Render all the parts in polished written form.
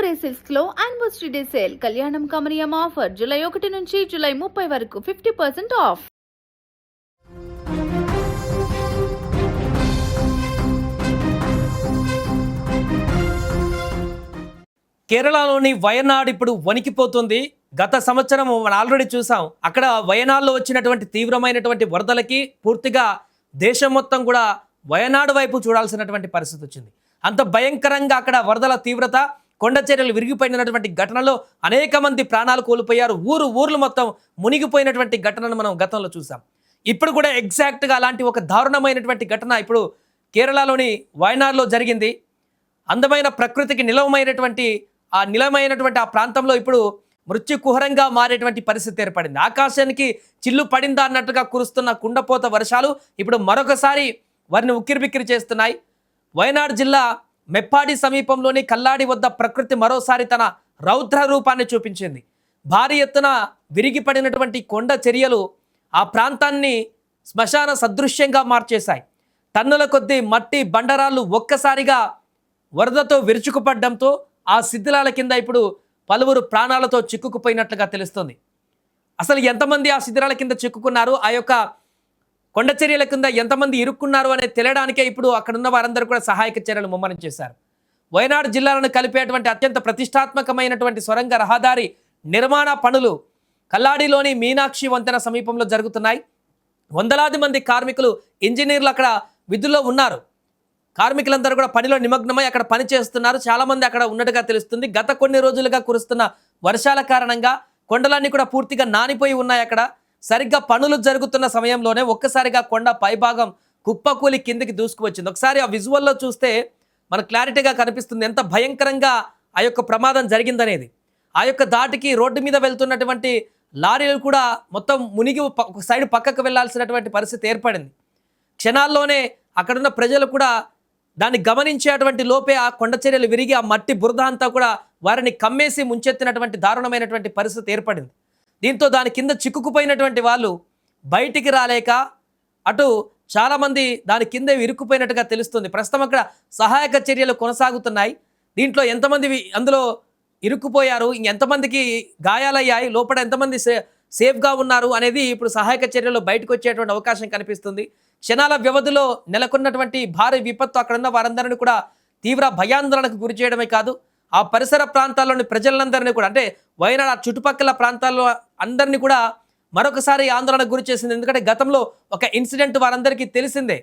పర్పురే silks లో anniversary day sale కళ్యాణం కమనీయం ఆఫర్ జూలై 1 నుంచి జూలై 30 వరకు 50% ఆఫ్. కేరళలోని వయనాడ్ ఇప్పుడు వణికిపోతుంది. గత సంవత్సరం మనం ఆల్రెడీ చూసాం. అక్కడ వయనాడ్లో వచ్చినటువంటి తీవ్రమైనటువంటి వరదలకి పూర్తిగా దేశం మొత్తం కూడా వయనాడు వైపు చూడాల్సినటువంటి పరిస్థితి వచ్చింది. అంత భయంకరంగా అక్కడ వరదల తీవ్రత, కొండ చర్యలు విరిగిపోయినటువంటి ఘటనలో అనేక మంది ప్రాణాలు కోల్పోయారు. ఊర్లు మొత్తం మునిగిపోయినటువంటి ఘటనను మనం గతంలో చూసాం. ఇప్పుడు కూడా ఎగ్జాక్ట్గా అలాంటి ఒక దారుణమైనటువంటి ఘటన ఇప్పుడు కేరళలోని వయనాడ్లో జరిగింది. అందమైన ప్రకృతికి నిలవమైనటువంటి ఆ ప్రాంతంలో ఇప్పుడు మృత్యుకుహరంగా మారేటువంటి పరిస్థితి ఏర్పడింది. ఆకాశానికి చిల్లు పడిందా అన్నట్టుగా కురుస్తున్న కుండపోత వర్షాలు ఇప్పుడు మరొకసారి వారిని ఉక్కిరిబిక్కిరి చేస్తున్నాయి. వయనాడ్ జిల్లా మెప్పాడి సమీపంలోని కల్లాడి వద్ద ప్రకృతి మరోసారి తన రౌద్ర రూపాన్ని చూపించింది. భారీ ఎత్తున విరిగిపడినటువంటి కొండ చర్యలు ఆ ప్రాంతాన్ని శ్మశాన సదృశ్యంగా మార్చేశాయి. టన్నుల కొద్దీ మట్టి బండరాళ్ళు ఒక్కసారిగా వరదతో విరుచుకుపడడంతో ఆ శిథిలాల కింద ఇప్పుడు పలువురు ప్రాణాలతో చిక్కుకుపోయినట్లుగా తెలుస్తుంది. అసలు ఎంతమంది ఆ శిథిలాల కింద చిక్కుకున్నారు, ఆ యొక్క కొండ చర్యల కింద ఎంతమంది ఇరుక్కున్నారు అనేది తెలియడానికే ఇప్పుడు అక్కడున్న వారందరూ కూడా సహాయక చర్యలు ముమ్మరం చేశారు. వయనాడ్ జిల్లాలను కలిపేటువంటి అత్యంత ప్రతిష్టాత్మకమైనటువంటి సొరంగ రహదారి నిర్మాణ పనులు కల్లాడిలోని మీనాక్షి వంతెన సమీపంలో జరుగుతున్నాయి. వందలాది మంది కార్మికులు, ఇంజనీర్లు అక్కడ విధుల్లో ఉన్నారు. కార్మికులందరూ కూడా పనిలో నిమగ్నమై అక్కడ పని చేస్తున్నారు. చాలామంది అక్కడ ఉన్నట్టుగా తెలుస్తుంది. గత కొన్ని రోజులుగా కురుస్తున్న వర్షాల కారణంగా కొండలన్నీ కూడా పూర్తిగా నానిపోయి ఉన్నాయి. అక్కడ సరిగ్గా పనులు జరుగుతున్న సమయంలోనే ఒక్కసారిగా కొండ పైభాగం కుప్పకూలి కిందికి దూసుకువచ్చింది. ఒకసారి ఆ విజువల్లో చూస్తే మనకు క్లారిటీగా కనిపిస్తుంది ఎంత భయంకరంగా ఆ యొక్క ప్రమాదం జరిగిందనేది. ఆ యొక్క దాటికి రోడ్డు మీద వెళ్తున్నటువంటి లారీలు కూడా మొత్తం మునిగి ఒక సైడ్ పక్కకు వెళ్లాల్సినటువంటి పరిస్థితి ఏర్పడింది. క్షణాల్లోనే అక్కడున్న ప్రజలు కూడా దాన్ని గమనించేటువంటి లోపే ఆ కొండ చర్యలు విరిగి ఆ మట్టి బురద అంతా కూడా వారిని కమ్మేసి ముంచెత్తినటువంటి దారుణమైనటువంటి పరిస్థితి ఏర్పడింది. దీంతో దాని కింద చిక్కుకుపోయినటువంటి వాళ్ళు బయటికి రాలేక అటు చాలామంది దాని కింద ఇరుక్కుపోయినట్టుగా తెలుస్తుంది. ప్రస్తుతం అక్కడ సహాయక చర్యలు కొనసాగుతున్నాయి. దీంట్లో ఎంతమంది అందులో ఇరుక్కుపోయారు, ఎంతమందికి గాయాలయ్యాయి, లోపల ఎంతమంది సేఫ్గా ఉన్నారు అనేది ఇప్పుడు సహాయక చర్యలు బయటకు వచ్చేటువంటి అవకాశం కనిపిస్తుంది. క్షణాల వ్యవధిలో నెలకొన్నటువంటి భారీ విపత్తు అక్కడున్న వారందరినీ కూడా తీవ్ర భయాందోళనకు గురి చేయడమే కాదు, ఆ పరిసర ప్రాంతాల్లోని ప్రజలందరినీ కూడా, అంటే వయనాడ్ చుట్టుపక్కల ప్రాంతాల్లో అందరినీ కూడా మరొకసారి ఆందోళనకు గురి చేసింది. ఎందుకంటే గతంలో ఒక ఇన్సిడెంట్ వారందరికీ తెలిసిందే.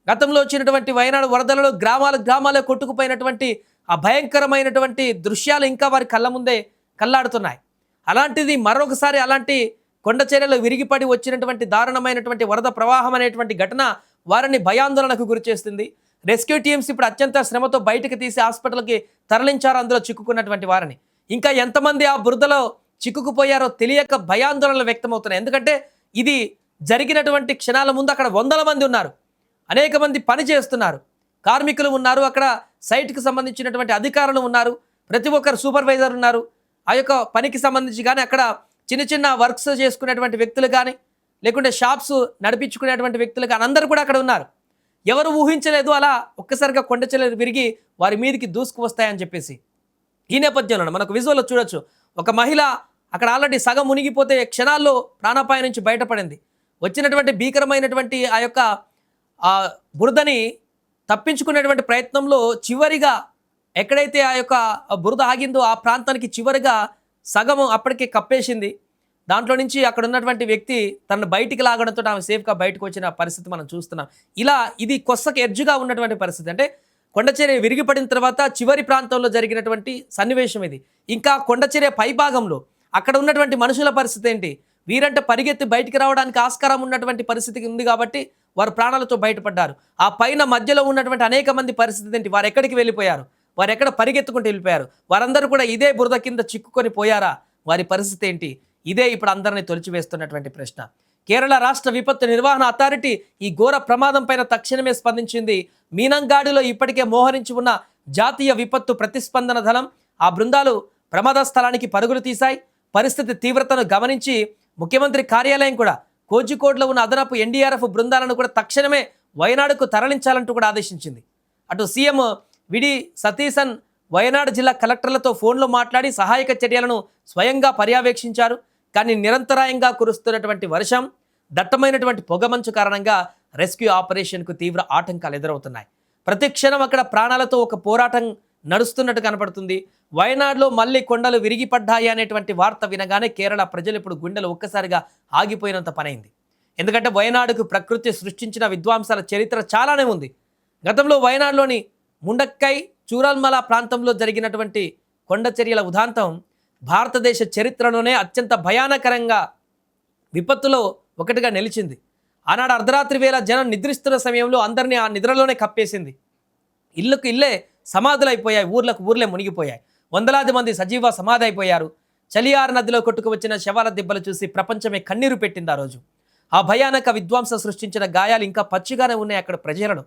గతంలో వచ్చినటువంటి వయనాడ్ వరదలలో గ్రామాలే కొట్టుకుపోయినటువంటి ఆ భయంకరమైనటువంటి దృశ్యాలు ఇంకా వారి కళ్ళ ముందే కల్లాడుతున్నాయి. అలాంటిది మరొకసారి అలాంటి కొండ చర్యలు విరిగిపడి వచ్చినటువంటి దారుణమైనటువంటి వరద ప్రవాహం అనేటువంటి ఘటన వారిని భయాందోళనకు గురి చేస్తుంది. రెస్క్యూ టీమ్స్ ఇప్పుడు అత్యంత శ్రమతో బయటకు తీసి హాస్పిటల్కి తరలించారు అందులో చిక్కుకున్నటువంటి వారిని. ఇంకా ఎంతమంది ఆ బురదలో చిక్కుకుపోయారో తెలియక భయాందోళనలు వ్యక్తమవుతున్నాయి. ఎందుకంటే ఇది జరిగినటువంటి క్షణాల ముందు అక్కడ వందల మంది ఉన్నారు, అనేక మంది పని చేస్తున్నారు, కార్మికులు ఉన్నారు, అక్కడ సైట్కి సంబంధించినటువంటి అధికారులు ఉన్నారు, ప్రతి ఒక్కరు సూపర్వైజర్ ఉన్నారు. ఆ యొక్క పనికి సంబంధించి కానీ అక్కడ చిన్న వర్క్స్ చేసుకునేటువంటి వ్యక్తులు కానీ లేకుంటే షాప్స్ నడిపించుకునేటువంటి వ్యక్తులు కానీ అందరూ కూడా అక్కడ ఉన్నారు. ఎవరు ఊహించలేదు అలా ఒక్కసారిగా కొండ చర్యలు విరిగి వారి మీదకి దూసుకు వస్తాయని చెప్పేసి. ఈ నేపథ్యంలో మనకు విజువల్లో చూడొచ్చు, ఒక మహిళ అక్కడ ఆల్రెడీ సగం మునిగిపోతే క్షణాల్లో ప్రాణాపాయం నుంచి బయటపడింది. వచ్చినటువంటి భీకరమైనటువంటి ఆ యొక్క బురదని తప్పించుకునేటువంటి ప్రయత్నంలో చివరిగా ఎక్కడైతే ఆ యొక్క బురద ఆగిందో ఆ ప్రాంతానికి చివరిగా సగం అప్పటికే కప్పేసింది. దాంట్లో నుంచి అక్కడ ఉన్నటువంటి వ్యక్తి తనను బయటికి లాగడంతో ఆమె సేఫ్గా బయటకు వచ్చిన పరిస్థితి మనం చూస్తున్నాం. ఇలా ఇది కొස්සకి ఎడ్జ్గా ఉన్నటువంటి పరిస్థితి, అంటే కొండచర్య విరిగిపడిన తర్వాత చివరి ప్రాంతంలో జరిగినటువంటి సన్నివేశం ఇది. ఇంకా కొండచర్య పైభాగంలో అక్కడ ఉన్నటువంటి మనుషుల పరిస్థితి ఏంటి, వీరంటే పరిగెత్తి బయటికి రావడానికి ఆస్కారం ఉన్నటువంటి పరిస్థితి ఉంది కాబట్టి వారు ప్రాణాలతో బయటపడ్డారు. ఆ పైన మధ్యలో ఉన్నటువంటి అనేక మంది పరిస్థితి ఏంటి, వారు ఎక్కడికి వెళ్ళిపోయారు, వారు ఎక్కడ పరిగెత్తుకుంటూ వెళ్ళిపోయారు, వారందరూ కూడా ఇదే బురద కింద చిక్కుకొని పోయారా, వారి పరిస్థితి ఏంటి, ఇదే ఇప్పుడు అందరినీ తొలిచివేస్తున్నటువంటి ప్రశ్న. కేరళ రాష్ట్ర విపత్తు నిర్వహణ అథారిటీ ఈ ఘోర ప్రమాదం పైన తక్షణమే స్పందించింది. మీనంగాడిలో ఇప్పటికే మోహరించి ఉన్న జాతీయ విపత్తు ప్రతిస్పందన దళం ఆ బృందాలు ప్రమాద స్థలానికి పరుగులు తీశాయి. పరిస్థితి తీవ్రతను గమనించి ముఖ్యమంత్రి కార్యాలయం కూడా కోజికోడ్లో ఉన్న అదనపు ఎన్డీఆర్ఎఫ్ బృందాలను కూడా తక్షణమే వయనాడుకు తరలించాలంటూ కూడా ఆదేశించింది. అటు సీఎం విడి సతీశన్ వయనాడు జిల్లా కలెక్టర్లతో ఫోన్లో మాట్లాడి సహాయక చర్యలను స్వయంగా పర్యవేక్షించారు. కానీ నిరంతరాయంగా కురుస్తున్నటువంటి వర్షం, దట్టమైనటువంటి పొగమంచు కారణంగా రెస్క్యూ ఆపరేషన్కు తీవ్ర ఆటంకాలు ఎదురవుతున్నాయి. ప్రతి క్షణం అక్కడ ప్రాణాలతో ఒక పోరాటం నడుస్తున్నట్టు కనపడుతుంది. వయనాడులో మళ్ళీ కొండలు విరిగిపడ్డాయి అనేటువంటి వార్త వినగానే కేరళ ప్రజలు ఇప్పుడు గుండెలు ఒక్కసారిగా ఆగిపోయినంత పనైంది. ఎందుకంటే వయనాడుకు ప్రకృతి సృష్టించిన విద్వాంసాల చరిత్ర చాలానే ఉంది. గతంలో వయనాడులోని ముండక్కై, చూరల్మల ప్రాంతంలో జరిగినటువంటి కొండ చర్యల ఉదాంతం భారతదేశ చరిత్రలోనే అత్యంత భయానకరంగా విపత్తులో ఒకటిగా నిలిచింది. ఆనాడు అర్ధరాత్రి వేళ జనం నిద్రిస్తున్న సమయంలో అందరినీ ఆ నిద్రలోనే కప్పేసింది. ఇళ్ళకు ఇల్లే సమాధులైపోయాయి, ఊర్లకు ఊర్లే మునిగిపోయాయి. వందలాది మంది సజీవ సమాధి అయిపోయారు. చలియార్ నదిలో కొట్టుకు వచ్చిన శవాల దెబ్బలు చూసి ప్రపంచమే కన్నీరు పెట్టింది ఆ రోజు. ఆ భయానక విధ్వంసం సృష్టించిన గాయాలు ఇంకా పచ్చిగానే ఉన్నాయి అక్కడ ప్రజలను.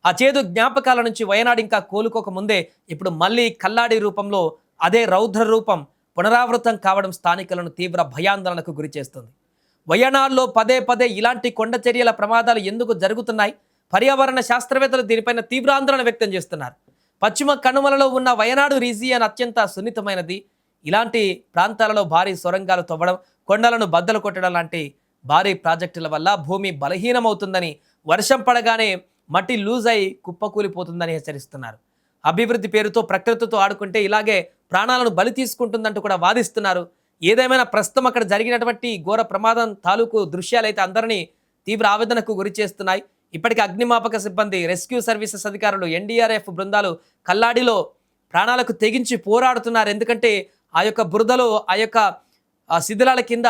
ఆ చేదు జ్ఞాపకాల నుంచి వయనాడు ఇంకా కోలుకోక ముందే ఇప్పుడు మళ్ళీ కల్లాడి రూపంలో అదే రౌద్ర రూపం పునరావృతం కావడం స్థానికులను తీవ్ర భయాందోళనకు గురి చేస్తుంది. వయనాడులో పదే పదే ఇలాంటి కొండ చర్యల ప్రమాదాలు ఎందుకు జరుగుతున్నాయి? పర్యావరణ శాస్త్రవేత్తలు దీనిపైన తీవ్ర ఆందోళన వ్యక్తం చేస్తున్నారు. పశ్చిమ కనుమలలో ఉన్న వయనాడు రీజియన్ అత్యంత సున్నితమైనది. ఇలాంటి ప్రాంతాలలో భారీ సొరంగాలు తవ్వడం, కొండలను బద్దలు కొట్టడం లాంటి భారీ ప్రాజెక్టుల వల్ల భూమి బలహీనమవుతుందని, వర్షం పడగానే మట్టి లూజ్ అయి కుప్పకూలిపోతుందని హెచ్చరిస్తున్నారు. అభివృద్ధి పేరుతో ప్రకృతితో ఆడుకుంటే ఇలాగే ప్రాణాలను బలి తీసుకుంటుందంటూ కూడా వాదిస్తున్నారు. ఏదేమైనా ప్రస్తుతం అక్కడ జరిగినటువంటి ఘోర ప్రమాదం తాలూకు దృశ్యాలైతే అందరినీ తీవ్ర ఆవేదనకు గురి చేస్తున్నాయి. ఇప్పటికే అగ్నిమాపక సిబ్బంది, రెస్క్యూ సర్వీసెస్ అధికారులు, ఎన్డీఆర్ఎఫ్ బృందాలు కల్లాడిలో ప్రాణాలకు తెగించి పోరాడుతున్నారు. ఎందుకంటే ఆ యొక్క బురదలో, ఆ యొక్క శిథిలాల కింద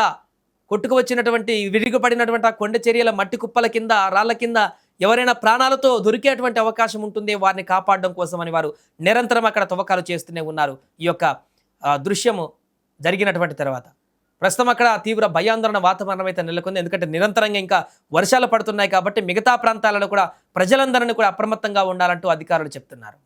కొట్టుకు వచ్చినటువంటి విరిగిపడినటువంటి ఆ కొండ చర్యల మట్టి కుప్పల కింద, రాళ్ల కింద ఎవరైనా ప్రాణాలతో దొరికేటువంటి అవకాశం ఉంటుంది, వారిని కాపాడడం కోసమని వారు నిరంతరం అక్కడ తవ్వకాలు చేస్తూనే ఉన్నారు. ఈ యొక్క దృశ్యము జరిగినటువంటి తర్వాత ప్రస్తుతం అక్కడ తీవ్ర భయాందోళన వాతావరణం అయితే నెలకొంది. ఎందుకంటే నిరంతరంగా ఇంకా వర్షాలు పడుతున్నాయి కాబట్టి మిగతా ప్రాంతాలలో కూడా ప్రజలందరినీ కూడా అప్రమత్తంగా ఉండాలంటూ అధికారులు చెప్తున్నారు.